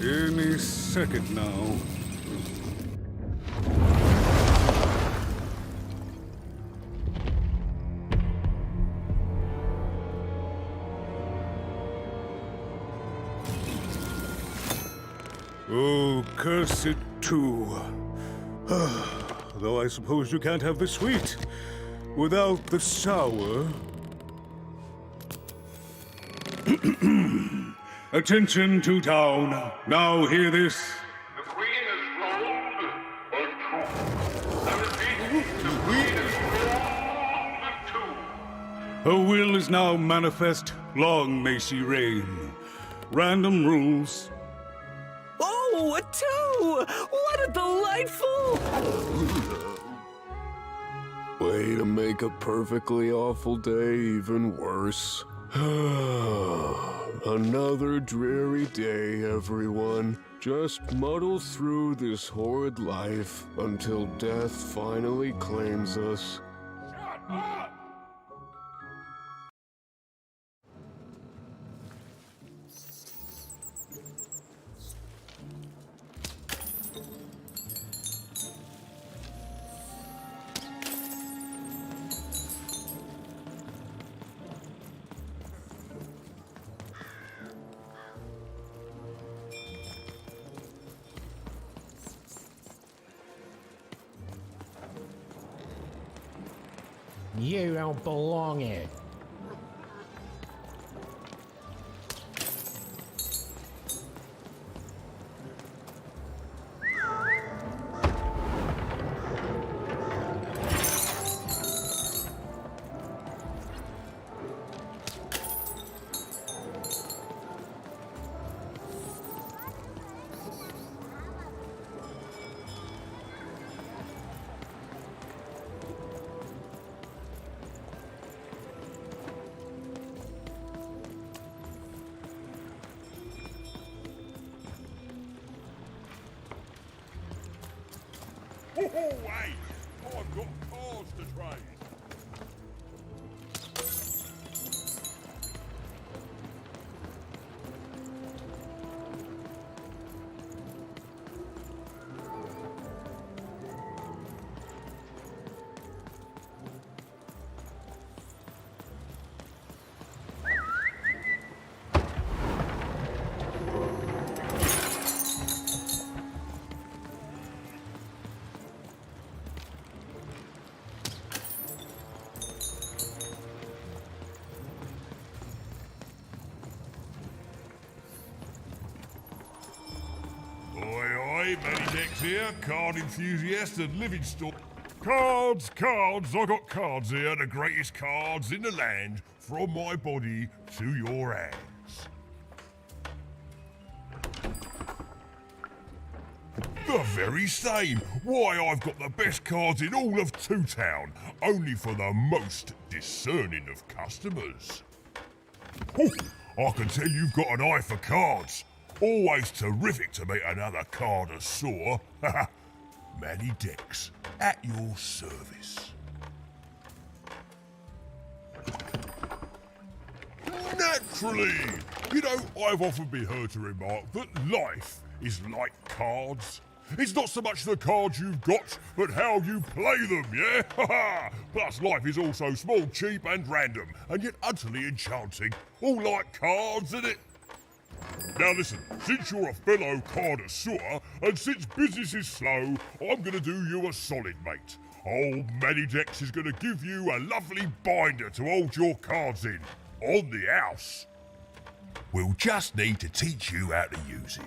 Any second now. Oh, curse it too. Though I suppose you can't have the sweet without the sour. Attention to town. Now hear this. The Queen is rolled a two. I repeat, the Queen is rolled a two. Her will is now manifest. Long may she reign. Random rules. Oh, a two! What a delightful... Way to make a perfectly awful day even worse. Another dreary day, everyone. Just muddle through this horrid life until death finally claims us. You don't belong here. Wait! I've got cards to trade. Manny Dex here, card enthusiast and living store. Cards! I got cards here, the greatest cards in the land, from my body to your hands. The very same. Why, I've got the best cards in all of Two Town, only for the most discerning of customers. Oh, I can tell you've got an eye for cards. Always terrific to meet another connoisseur. Manny Dex, at your service. Naturally! You know, I've often been heard to remark that life is like cards. It's not so much the cards you've got, but how you play them, yeah? Plus, life is also small, cheap, and random, and yet utterly enchanting. All like cards, innit? Now listen, since you're a fellow connoisseur, and since business is slow, I'm gonna do you a solid, mate. Old Manidex is gonna give you a lovely binder to hold your cards in, on the house. We'll just need to teach you how to use it.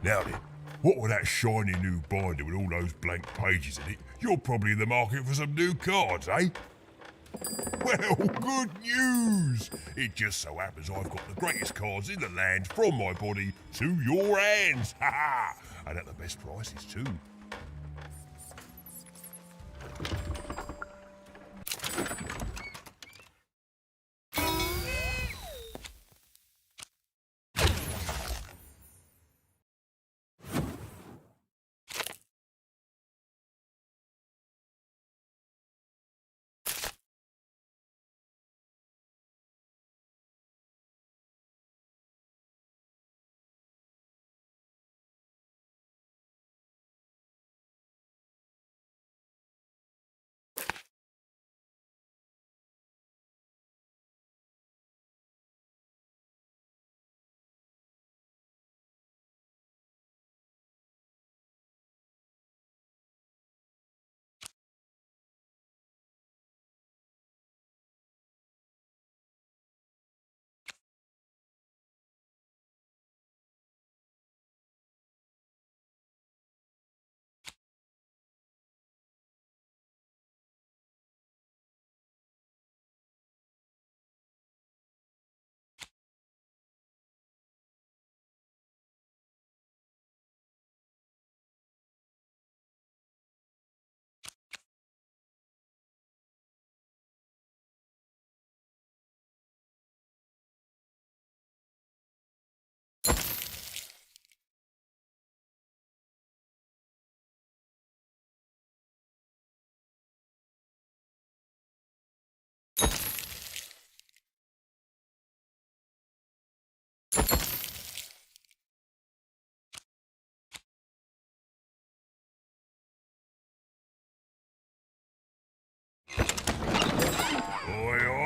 Now then, what with that shiny new binder with all those blank pages in it, you're probably in the market for some new cards, eh? Well, good news! It just so happens I've got the greatest cards in the land from my body to your hands, ha ha! And at the best prices too.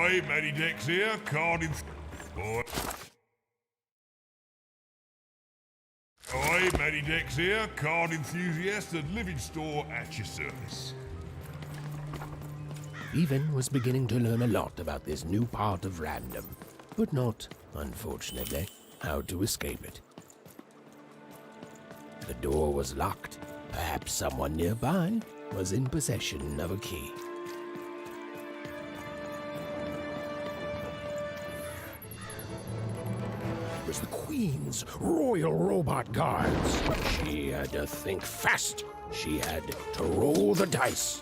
Oi, Manidex here, card Oi, Manidex here, card enthusiast and living store at your service. Even was beginning to learn a lot about this new part of random, but not, unfortunately, how to escape it. The door was locked. Perhaps someone nearby was in possession of a key. It was the Queen's Royal Robot Guards. She had to think fast. She had to roll the dice.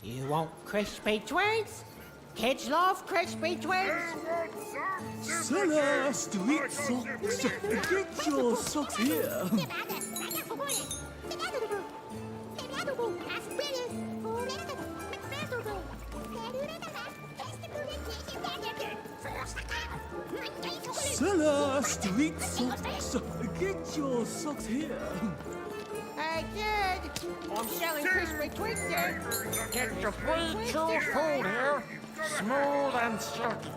You want crispy twigs? Kids love crispy twigs. Seller, street socks. Get your socks here. Seller, street socks. Get your socks here. Hey, kid! I'm selling crispy twigs here. Get your free chew food here. Smooth and silky.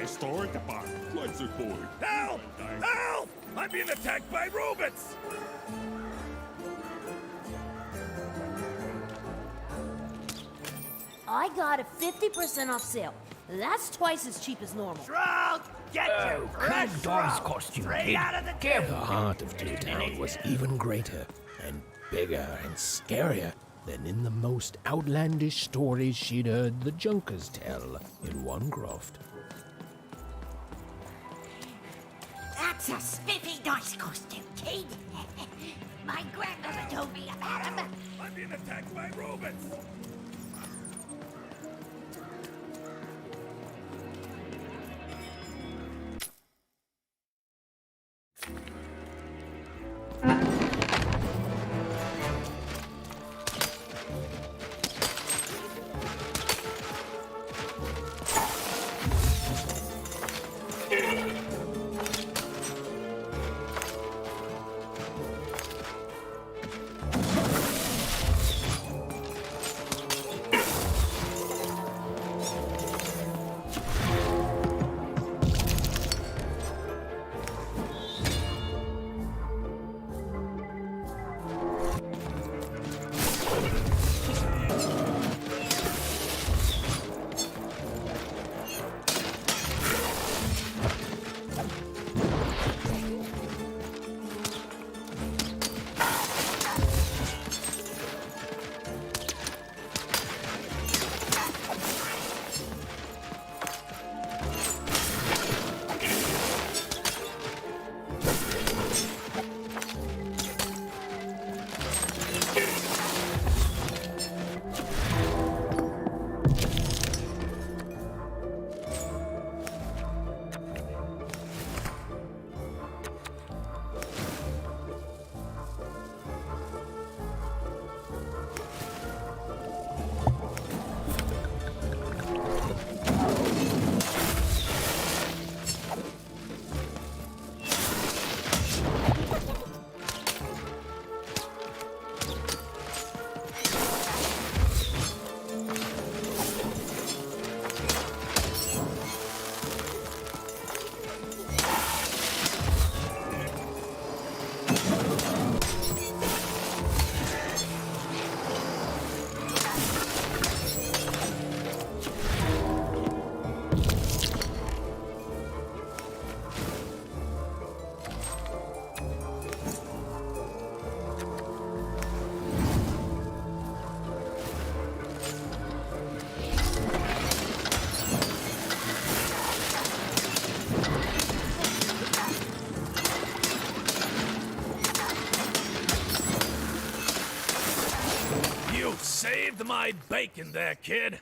Estoy tapado. What's it boy? Help! Help! I'm being attacked by robots! I got a 50% off sale. That's twice as cheap as normal. Shrunk! Get your fresh dice shrunk! costume, Straight kid. out of the The tube! heart of Two Town was even greater and bigger and scarier than in the most outlandish stories she'd heard the Junkers tell in one croft. That's a spiffy dice costume, kid. My grandmother told me about him. I'm being attacked by robots! Saved my bacon there, kid.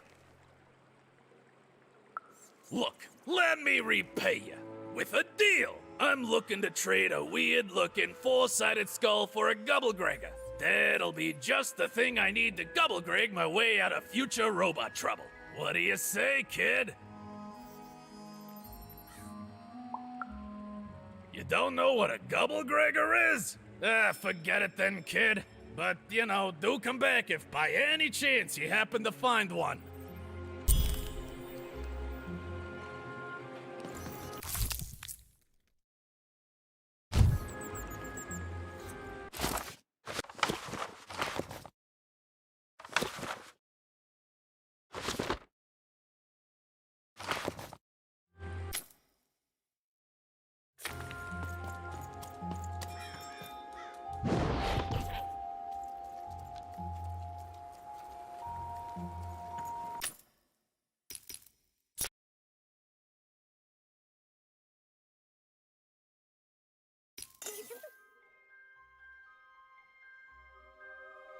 Look, let me repay you with a deal. I'm looking to trade a weird-looking four-sided skull for a gobblegregger. That'll be just the thing I need to gobblegreg my way out of future robot trouble. What do you say, kid? You don't know what a gobblegregger is? Forget it then, kid. But, you know, do come back if by any chance you happen to find one.